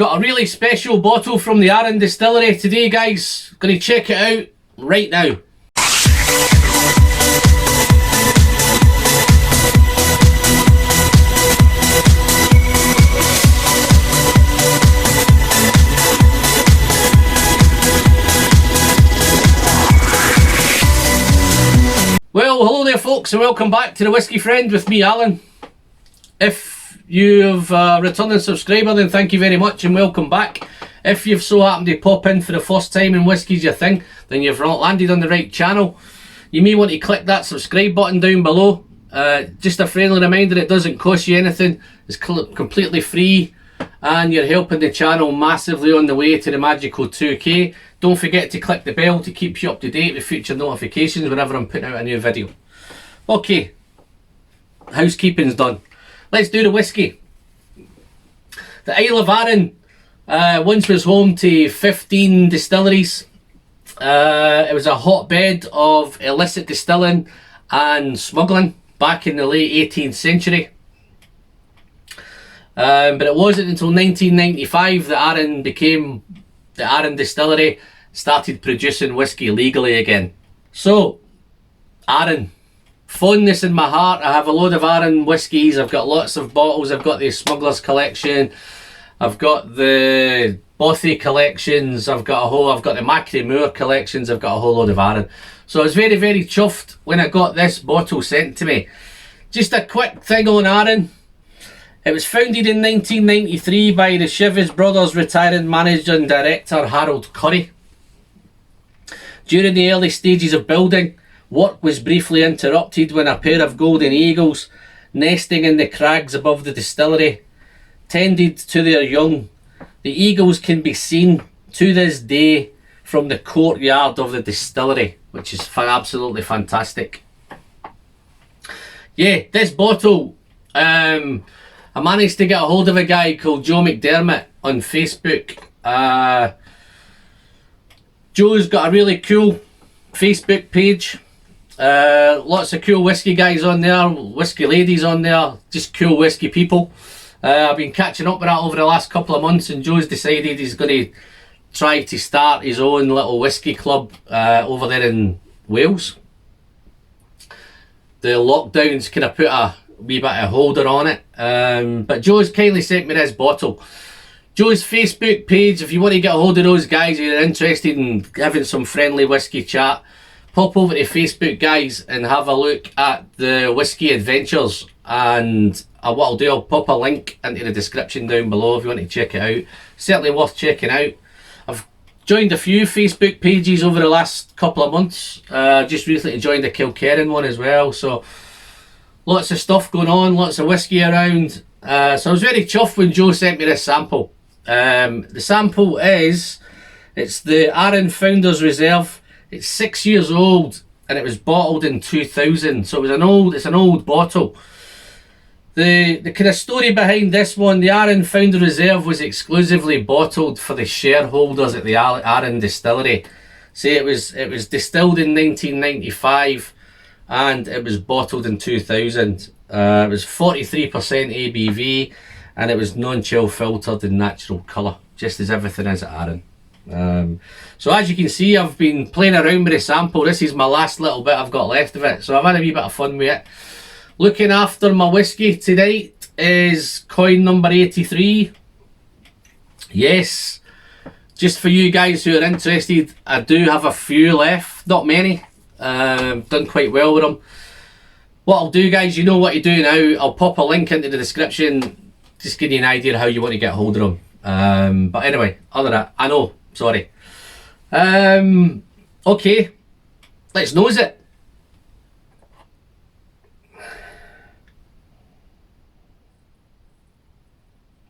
Got a really special bottle from the Arran Distillery today, guys. Gonna check it out right now. Well, hello there folks, and welcome back to the Whiskey Friend with me, Alan. If you've a returning subscriber, then thank you very much and welcome back. If you've so happened to pop in for the first time and whiskey's your thing, then you've landed on the right channel. You may want to click that subscribe button down below. Just a friendly reminder, it doesn't cost you anything, it's completely free, and you're helping the channel massively on the way to the magical 2K. Don't forget to click the bell to keep you up to date with future notifications whenever I'm putting out a new video. Okay, housekeeping's done. Let's do the whiskey. The Isle of Arran once was home to 15 distilleries. It was a hotbed of illicit distilling and smuggling back in the late 18th century. But it wasn't until 1995 that Arran became the Arran Distillery, started producing whiskey legally again. So, Arran. Fondness in my heart. I have a load of Arran whiskies. I've got lots of bottles. I've got the Smuggler's Collection. I've got the Bothy collections. I've got the Macri Moor collections. I've got a whole load of Arran. So I was very, very chuffed when I got this bottle sent to me. Just a quick thing on Arran. It was founded in 1993 by the Chivas brothers' retiring manager and director Harold Curry. During the early stages of building, work was briefly interrupted when a pair of golden eagles, nesting in the crags above the distillery, tended to their young. The eagles can be seen to this day from the courtyard of the distillery, which is absolutely fantastic. Yeah, this bottle, I managed to get a hold of a guy called Joe McDermott on Facebook. Joe's got a really cool Facebook page. Lots of cool whiskey guys on there, whiskey ladies on there, just cool whiskey people. I've been catching up with that over the last couple of months, and Joe's decided he's going to try to start his own little whiskey club over there in Wales. The lockdowns kind of put a wee bit of holder on it, but Joe's kindly sent me this bottle. Joe's Facebook page, if you want to get a hold of those guys who are interested in having some friendly whiskey chat, pop over to Facebook, guys, and have a look at the Whiskey Adventures. And what I'll do, I'll pop a link into the description down below if you want to check it out. Certainly worth checking out. I've joined a few Facebook pages over the last couple of months. Just recently joined the Kilkerran one as well. So lots of stuff going on, lots of whiskey around. So I was very chuffed when Joe sent me this sample. The sample it's the Arran Founders Reserve. It's 6 years old and it was bottled in 2000. So it's an old bottle. The kind of story behind this one, the Arran Founder Reserve was exclusively bottled for the shareholders at the Arran Distillery. See, it was distilled in 1995 and it was bottled in 2000. It was 43% ABV and it was non-chill filtered in natural colour, just as everything is at Arran. So as you can see, I've been playing around with the sample. This is my last little bit I've got left of it, so I've had a wee bit of fun with it. Looking after my whiskey tonight is coin number 83. Yes, just for you guys who are interested, I do have a few left, not many. Done quite well with them. What I'll do, guys, you know what to do now. I'll pop a link into the description, just give you an idea of how you want to get hold of them. But anyway, other than that, I know, sorry. Okay, let's nose it.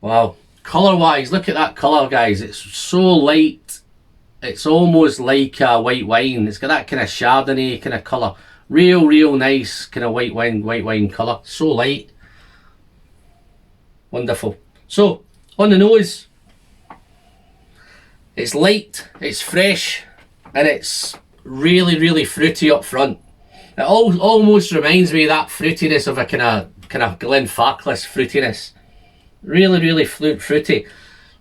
Wow, colour wise, look at that colour, guys. It's so light, it's almost like a white wine. It's got that kind of Chardonnay kind of colour. Real nice kind of white wine colour. So light. Wonderful. So, on the nose, it's light, it's fresh, and it's really fruity up front. It almost reminds me of that fruitiness of a kind of Glenfarclas fruitiness. Really fruity.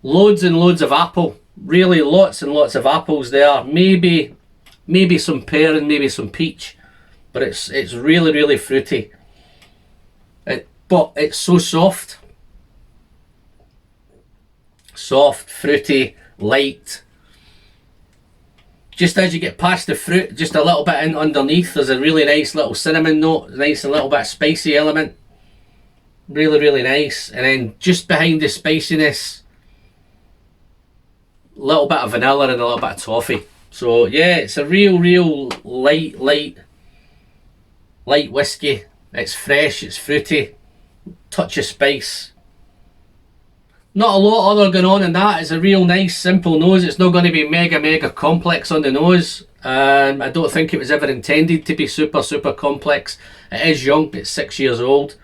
Loads and loads of apple. Really lots and lots of apples there. Maybe some pear and maybe some peach. But it's really, really fruity. But it's so soft. Soft, fruity, light. Just as you get past the fruit, just a little bit in underneath, there's a really nice little cinnamon note, nice and little bit of spicy element. Really, really nice. And then just behind the spiciness, a little bit of vanilla and a little bit of toffee. So yeah, it's a real light whiskey. It's fresh, it's fruity, touch of spice. Not a lot other going on in that. It's a real nice simple nose. It's not going to be mega complex on the nose. I don't think it was ever intended to be super complex. It is young, it's 6 years old.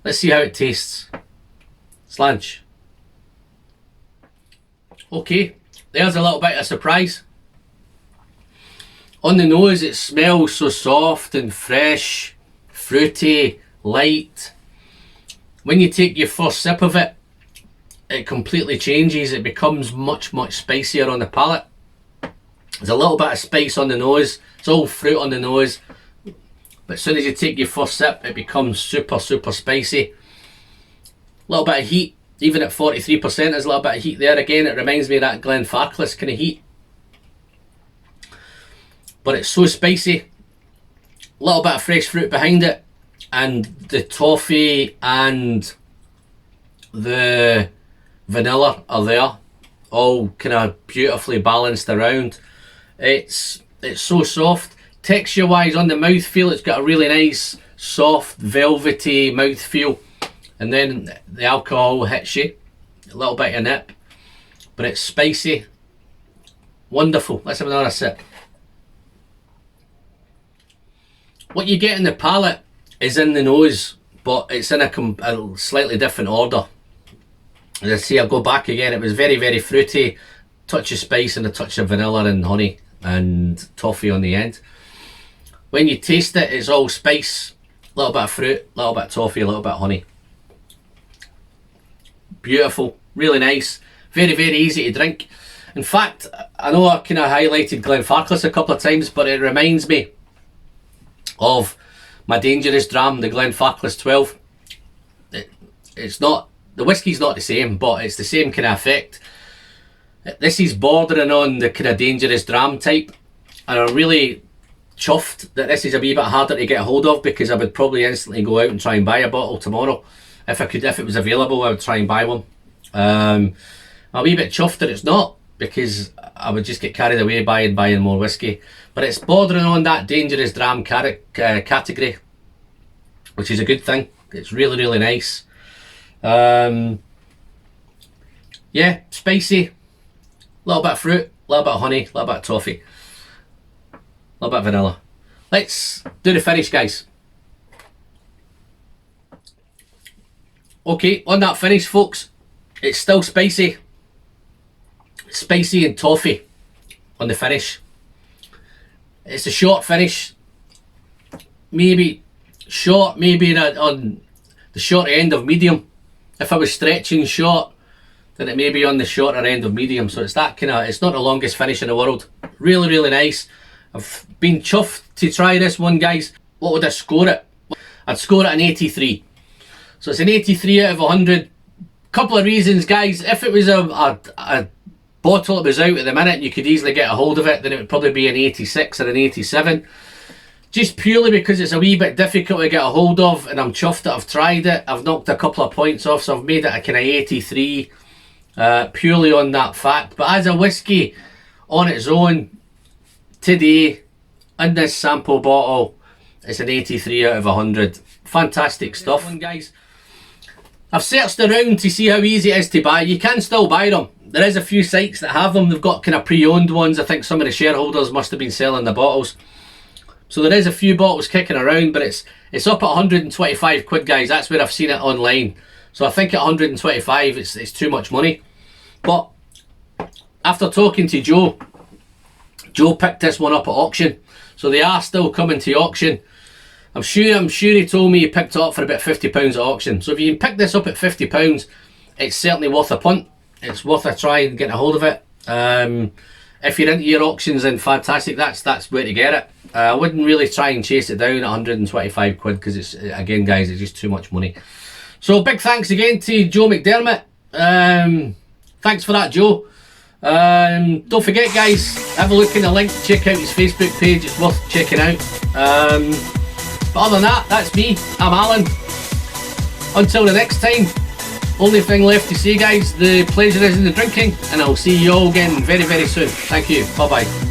Let's see how it tastes. Slanch. Okay, there's a little bit of surprise. On the nose it smells so soft and fresh, fruity, light. When you take your first sip of it, it completely changes. It becomes much spicier on the palate. There's a little bit of spice on the nose. It's all fruit on the nose. But as soon as you take your first sip, it becomes super spicy. A little bit of heat. Even at 43%, there's a little bit of heat there. Again, it reminds me of that Glenfarclas kind of heat. But it's so spicy. A little bit of fresh fruit behind it. And the toffee and the vanilla are there, all kind of beautifully balanced around. It's so soft. Texture wise on the mouthfeel, it's got a really nice soft velvety mouthfeel, and then the alcohol hits you, a little bit of nip, but it's spicy. Wonderful. Let's have another sip. What you get in the palate is in the nose, but it's in a slightly different order. As I say, I'll go back again. It was very fruity, touch of spice and a touch of vanilla and honey and toffee on the end. When you taste it, it's all spice, a little bit of fruit, a little bit of toffee, a little bit of honey. Beautiful, really nice, very easy to drink. In fact, I know I kind of highlighted Glenfarclas a couple of times, but it reminds me of my dangerous dram, the Glenfarclas 12. It's not, the whiskey's not the same, but it's the same kind of effect. This is bordering on the kind of dangerous dram type, and I'm really chuffed that this is a wee bit harder to get a hold of, because I would probably instantly go out and try and buy a bottle tomorrow. If it was available, I would try and buy one. I'm a wee bit chuffed that it's not, because I would just get carried away buying more whiskey. But it's bordering on that dangerous dram category, which is a good thing. It's really nice. Yeah, spicy, a little bit of fruit, a little bit of honey, a little bit of toffee, a little bit of vanilla. Let's do the finish, guys. Okay, on that finish, folks, it's still spicy and toffee on the finish. It's a short finish, maybe short, maybe on the short end of medium. If I was stretching short, then it may be on the shorter end of medium. So it's that kind of, it's not the longest finish in the world. Really nice. I've been chuffed to try this one, guys. What would I score it? I'd score it an 83. So it's an 83 out of 100. Couple of reasons, guys. If it was a bottle that was out at the minute and you could easily get a hold of it, then it would probably be an 86 or an 87. Just purely because it's a wee bit difficult to get a hold of, and I'm chuffed that I've tried it. I've knocked a couple of points off, so I've made it a kind of 83 purely on that fact. But as a whiskey on its own, today, in this sample bottle, it's an 83 out of 100. Fantastic stuff. One, guys, I've searched around to see how easy it is to buy. You can still buy them. There is a few sites that have them. They've got kind of pre-owned ones. I think some of the shareholders must have been selling the bottles. So there is a few bottles kicking around, but it's up at 125 quid, guys. That's where I've seen it online. So I think at 125 it's too much money. But after talking to Joe picked this one up at auction. So they are still coming to auction. I'm sure he told me he picked it up for about £50 at auction. So if you can pick this up at £50, it's certainly worth a punt. It's worth a try and getting a hold of it. If you're into your auctions, then fantastic. That's where to get it. I wouldn't really try and chase it down at 125 quid because it's, again, guys, it's just too much money. So big thanks again to Joe McDermott. Thanks for that, Joe. Don't forget, guys, have a look in the link, check out his Facebook page, it's worth checking out. But other than that, that's me, I'm Alan. Until the next time, only thing left to say, guys, the pleasure is in the drinking, and I'll see you all again very, very soon. Thank you, bye bye.